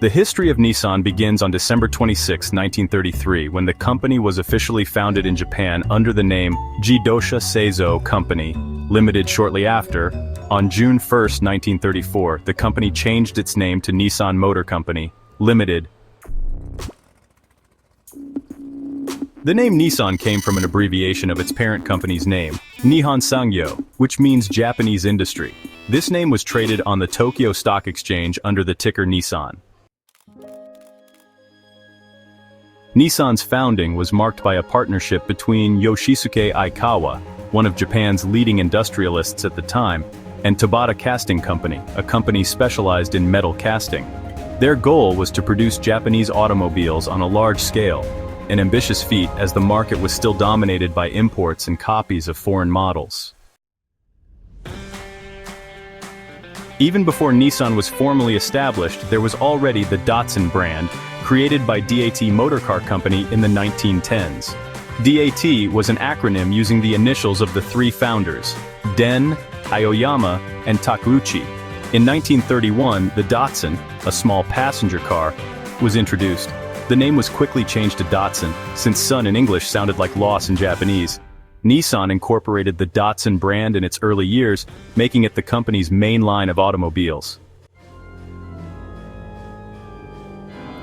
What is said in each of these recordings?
The history of Nissan begins on December 26, 1933, when the company was officially founded in Japan under the name Jidosha Seizo Company, Limited. Shortly after, on June 1, 1934, the company changed its name to Nissan Motor Company, Limited. The name Nissan came from an abbreviation of its parent company's name, Nihon Sangyo, which means Japanese industry. This name was traded on the Tokyo Stock Exchange under the ticker Nissan. Nissan's founding was marked by a partnership between Yoshisuke Aikawa, one of Japan's leading industrialists at the time, and Tabata Casting Company, a company specialized in metal casting. Their goal was to produce Japanese automobiles on a large scale, an ambitious feat as the market was still dominated by imports and copies of foreign models. Even before Nissan was formally established, there was already the Datsun brand, created by DAT Motor Car Company in the 1910s. DAT was an acronym using the initials of the three founders, Den, Aoyama, and Takeuchi. In 1931, the Datsun, a small passenger car, was introduced. The name was quickly changed to Datsun, since sun in English sounded like loss in Japanese. Nissan incorporated the Datsun brand in its early years, making it the company's main line of automobiles.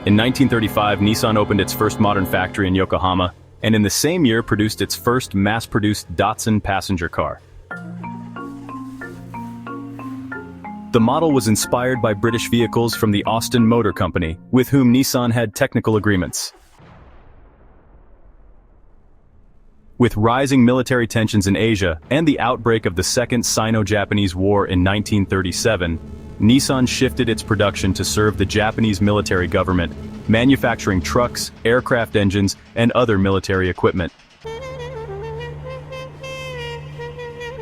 In 1935, Nissan opened its first modern factory in Yokohama, and in the same year produced its first mass-produced Datsun passenger car. The model was inspired by British vehicles from the Austin Motor Company, with whom Nissan had technical agreements. With rising military tensions in Asia and the outbreak of the Second Sino-Japanese War in 1937, Nissan shifted its production to serve the Japanese military government, manufacturing trucks, aircraft engines, and other military equipment.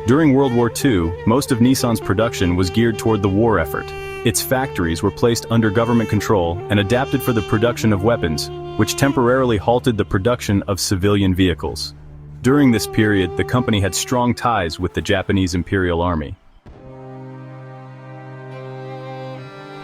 During World War II, most of Nissan's production was geared toward the war effort. Its factories were placed under government control and adapted for the production of weapons, which temporarily halted the production of civilian vehicles. During this period, the company had strong ties with the Japanese Imperial Army.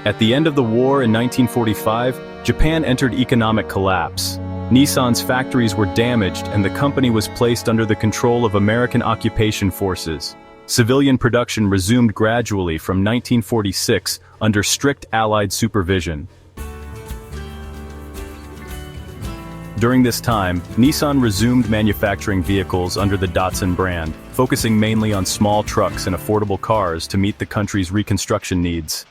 At the end of the war in 1945, Japan entered economic collapse. Nissan's factories were damaged and the company was placed under the control of American occupation forces. Civilian production resumed gradually from 1946 under strict Allied supervision. During this time, Nissan resumed manufacturing vehicles under the Datsun brand, focusing mainly on small trucks and affordable cars to meet the country's reconstruction needs.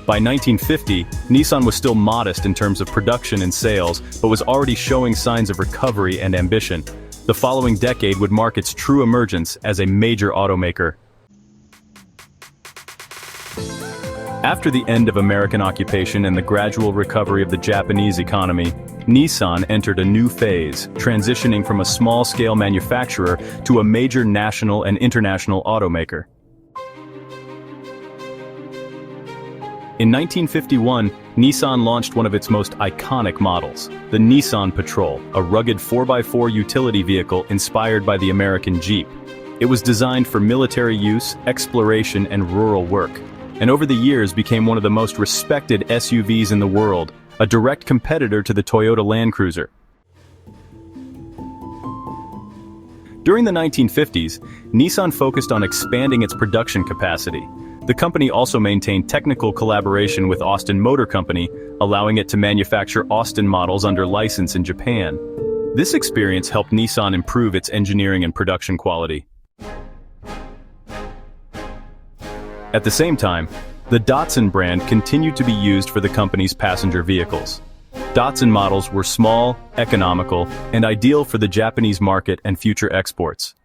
By 1950, Nissan was still modest in terms of production and sales, but was already showing signs of recovery and ambition. The following decade would mark its true emergence as a major automaker. After the end of American occupation and the gradual recovery of the Japanese economy, Nissan entered a new phase, transitioning from a small-scale manufacturer to a major national and international automaker. In 1951, Nissan launched one of its most iconic models, the Nissan Patrol, a rugged 4x4 utility vehicle inspired by the American Jeep. It was designed for military use, exploration, and rural work, and over the years became one of the most respected SUVs in the world, a direct competitor to the Toyota Land Cruiser. During the 1950s, Nissan focused on expanding its production capacity. The company also maintained technical collaboration with Austin Motor Company, allowing it to manufacture Austin models under license in Japan. This experience helped Nissan improve its engineering and production quality. At the same time, the Datsun brand continued to be used for the company's passenger vehicles. Datsun models were small, economical, and ideal for the Japanese market and future exports.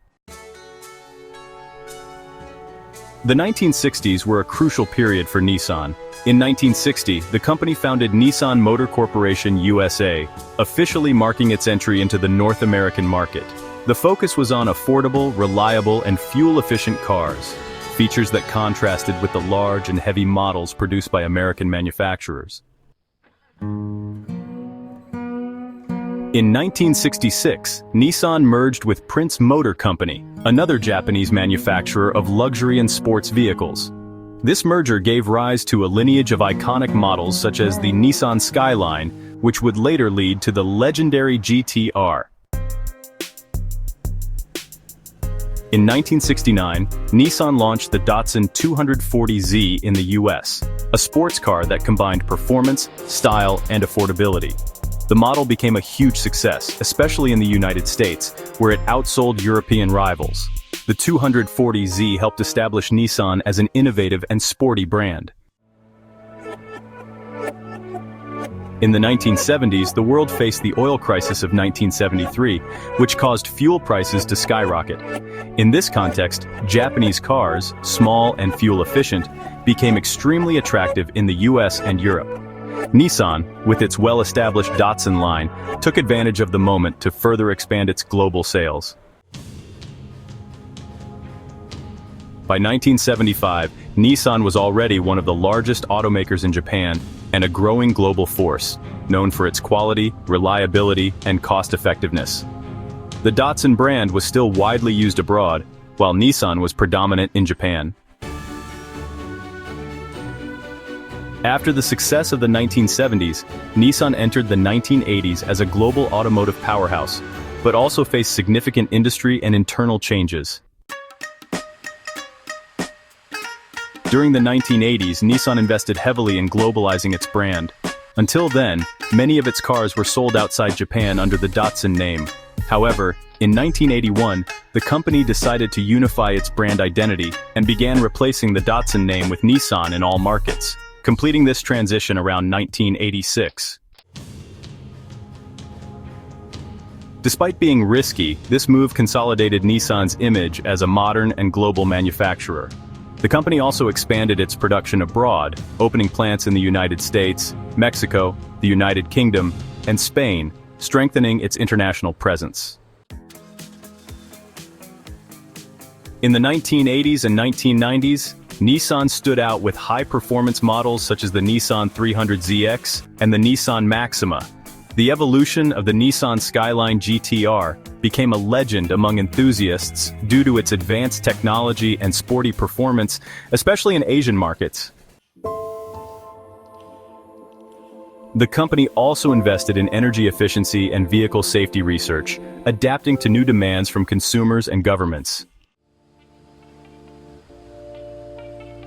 The 1960s were a crucial period for Nissan. In 1960, the company founded Nissan Motor Corporation USA, officially marking its entry into the North American market. The focus was on affordable, reliable, and fuel-efficient cars, features that contrasted with the large and heavy models produced by American manufacturers. In 1966, Nissan merged with Prince Motor Company, another Japanese manufacturer of luxury and sports vehicles. This merger gave rise to a lineage of iconic models such as the Nissan Skyline, which would later lead to the legendary GT-R. In 1969, Nissan launched the Datsun 240Z in the US, a sports car that combined performance, style, and affordability. The model became a huge success, especially in the United States, where it outsold European rivals. The 240Z helped establish Nissan as an innovative and sporty brand. In the 1970s, the world faced the oil crisis of 1973, which caused fuel prices to skyrocket. In this context, Japanese cars, small and fuel-efficient, became extremely attractive in the US and Europe. Nissan, with its well-established Datsun line, took advantage of the moment to further expand its global sales. By 1975, Nissan was already one of the largest automakers in Japan and a growing global force, known for its quality, reliability, and cost-effectiveness. The Datsun brand was still widely used abroad, while Nissan was predominant in Japan. After the success of the 1970s, Nissan entered the 1980s as a global automotive powerhouse, but also faced significant industry and internal changes. During the 1980s, Nissan invested heavily in globalizing its brand. Until then, many of its cars were sold outside Japan under the Datsun name. However, in 1981, the company decided to unify its brand identity and began replacing the Datsun name with Nissan in all markets, completing this transition around 1986. Despite being risky, this move consolidated Nissan's image as a modern and global manufacturer. The company also expanded its production abroad, opening plants in the United States, Mexico, the United Kingdom, and Spain, strengthening its international presence. In the 1980s and 1990s, Nissan stood out with high-performance models such as the Nissan 300ZX and the Nissan Maxima. The evolution of the Nissan Skyline GT-R became a legend among enthusiasts due to its advanced technology and sporty performance, especially in Asian markets. The company also invested in energy efficiency and vehicle safety research, adapting to new demands from consumers and governments.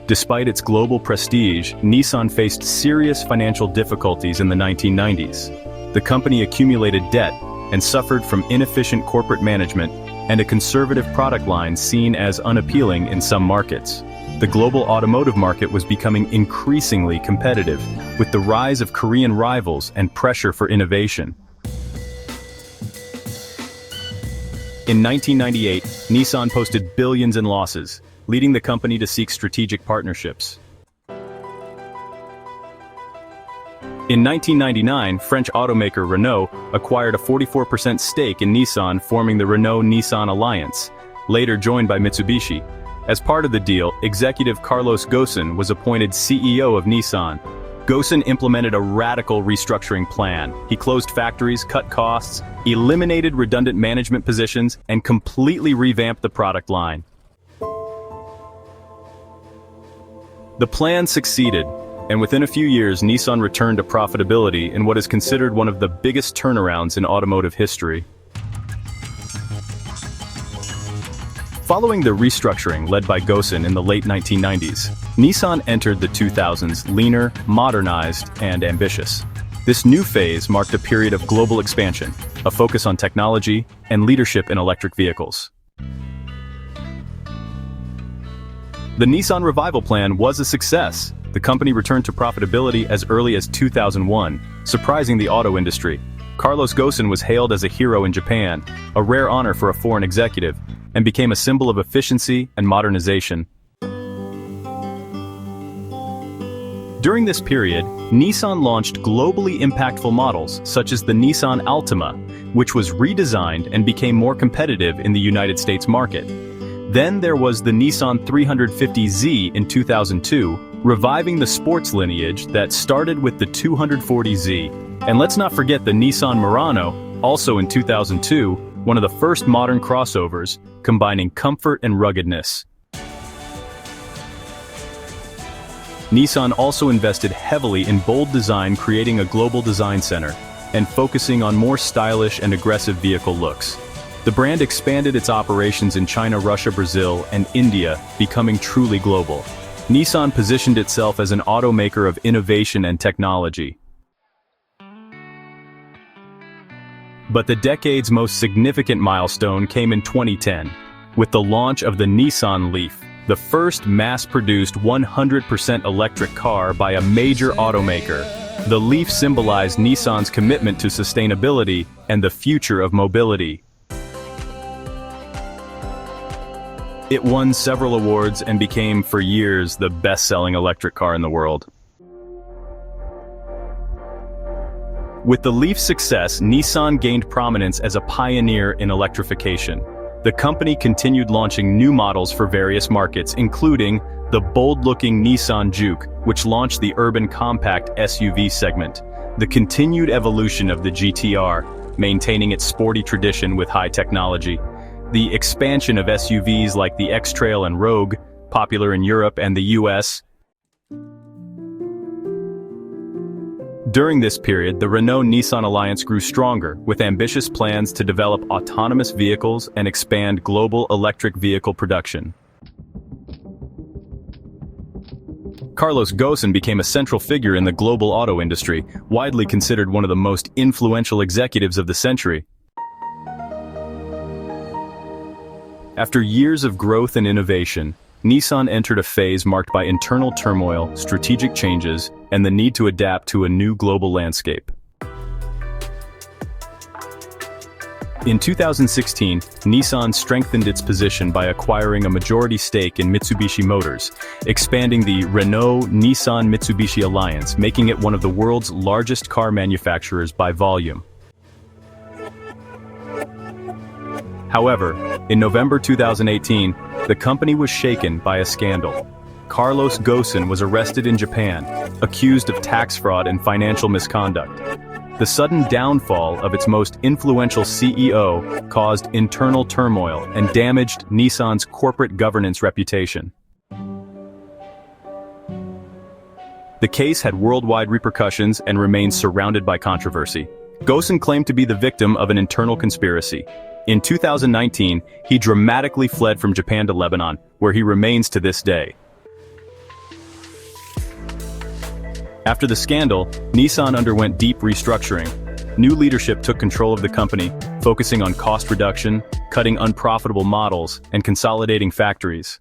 Despite its global prestige, Nissan faced serious financial difficulties in the 1990s. The company accumulated debt and suffered from inefficient corporate management and a conservative product line seen as unappealing in some markets. The global automotive market was becoming increasingly competitive, with the rise of Korean rivals and pressure for innovation. In 1998, Nissan posted billions in losses, leading the company to seek strategic partnerships. In 1999, French automaker Renault acquired a 44% stake in Nissan, forming the Renault-Nissan Alliance, later joined by Mitsubishi. As part of the deal, executive Carlos Ghosn was appointed CEO of Nissan. Ghosn implemented a radical restructuring plan. He closed factories, cut costs, eliminated redundant management positions, and completely revamped the product line. The plan succeeded, and within a few years, Nissan returned to profitability in what is considered one of the biggest turnarounds in automotive history. Following the restructuring led by Ghosn in the late 1990s, Nissan entered the 2000s leaner, modernized, and ambitious. This new phase marked a period of global expansion, a focus on technology, and leadership in electric vehicles. The Nissan Revival Plan was a success. The company returned to profitability as early as 2001, surprising the auto industry. Carlos Ghosn was hailed as a hero in Japan, a rare honor for a foreign executive, and became a symbol of efficiency and modernization. During this period, Nissan launched globally impactful models such as the Nissan Altima, which was redesigned and became more competitive in the United States market. Then there was the Nissan 350Z in 2002, reviving the sports lineage that started with the 240Z. And let's not forget the Nissan Murano, also in 2002, one of the first modern crossovers, combining comfort and ruggedness. Nissan also invested heavily in bold design, creating a global design center, and focusing on more stylish and aggressive vehicle looks. The brand expanded its operations in China, Russia, Brazil, and India, becoming truly global. Nissan positioned itself as an automaker of innovation and technology. But the decade's most significant milestone came in 2010, with the launch of the Nissan Leaf, the first mass-produced 100% electric car by a major automaker. The Leaf symbolized Nissan's commitment to sustainability and the future of mobility. It won several awards and became, for years, the best-selling electric car in the world. With the Leaf's success, Nissan gained prominence as a pioneer in electrification. The company continued launching new models for various markets, including the bold-looking Nissan Juke, which launched the urban compact SUV segment. The continued evolution of the GTR, maintaining its sporty tradition with high technology. The expansion of SUVs like the X-Trail and Rogue, popular in Europe and the US. During this period, the Renault-Nissan Alliance grew stronger, with ambitious plans to develop autonomous vehicles and expand global electric vehicle production. Carlos Ghosn became a central figure in the global auto industry, widely considered one of the most influential executives of the century. After years of growth and innovation, Nissan entered a phase marked by internal turmoil, strategic changes, and the need to adapt to a new global landscape. In 2016, Nissan strengthened its position by acquiring a majority stake in Mitsubishi Motors, expanding the Renault-Nissan Mitsubishi Alliance, making it one of the world's largest car manufacturers by volume. However, in November 2018, the company was shaken by a scandal. Carlos Ghosn was arrested in Japan, accused of tax fraud and financial misconduct. The sudden downfall of its most influential CEO caused internal turmoil and damaged Nissan's corporate governance reputation. The case had worldwide repercussions and remains surrounded by controversy. Ghosn claimed to be the victim of an internal conspiracy. In 2019, he dramatically fled from Japan to Lebanon, where he remains to this day. After the scandal, Nissan underwent deep restructuring. New leadership took control of the company, focusing on cost reduction, cutting unprofitable models, and consolidating factories.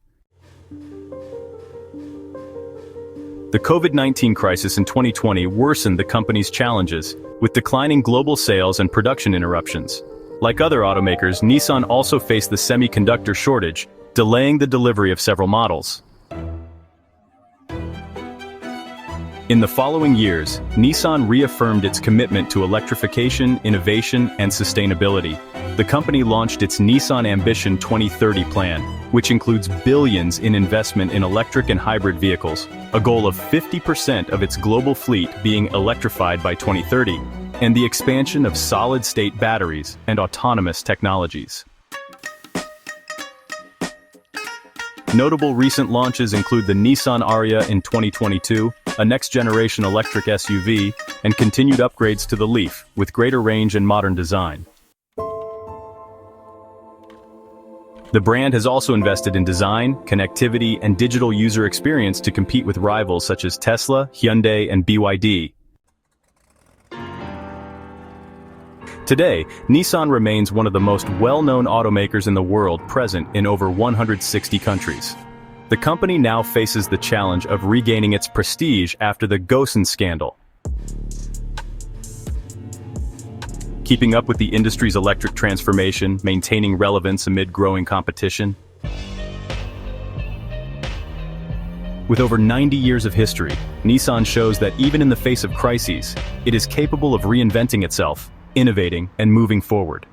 The COVID-19 crisis in 2020 worsened the company's challenges, with declining global sales and production interruptions. Like other automakers, Nissan also faced the semiconductor shortage, delaying the delivery of several models. In the following years, Nissan reaffirmed its commitment to electrification, innovation, and sustainability. The company launched its Nissan Ambition 2030 plan, which includes billions in investment in electric and hybrid vehicles, a goal of 50% of its global fleet being electrified by 2030, and the expansion of solid-state batteries and autonomous technologies. Notable recent launches include the Nissan Ariya in 2022, a next-generation electric SUV, and continued upgrades to the Leaf, with greater range and modern design. The brand has also invested in design, connectivity, and digital user experience to compete with rivals such as Tesla, Hyundai, and BYD. Today, Nissan remains one of the most well-known automakers in the world, present in over 160 countries. The company now faces the challenge of regaining its prestige after the Ghosn scandal. Keeping up with the industry's electric transformation, maintaining relevance amid growing competition. With over 90 years of history, Nissan shows that even in the face of crises, it is capable of reinventing itself, innovating, and moving forward.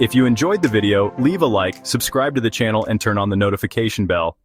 If you enjoyed the video, leave a like, subscribe to the channel, and turn on the notification bell.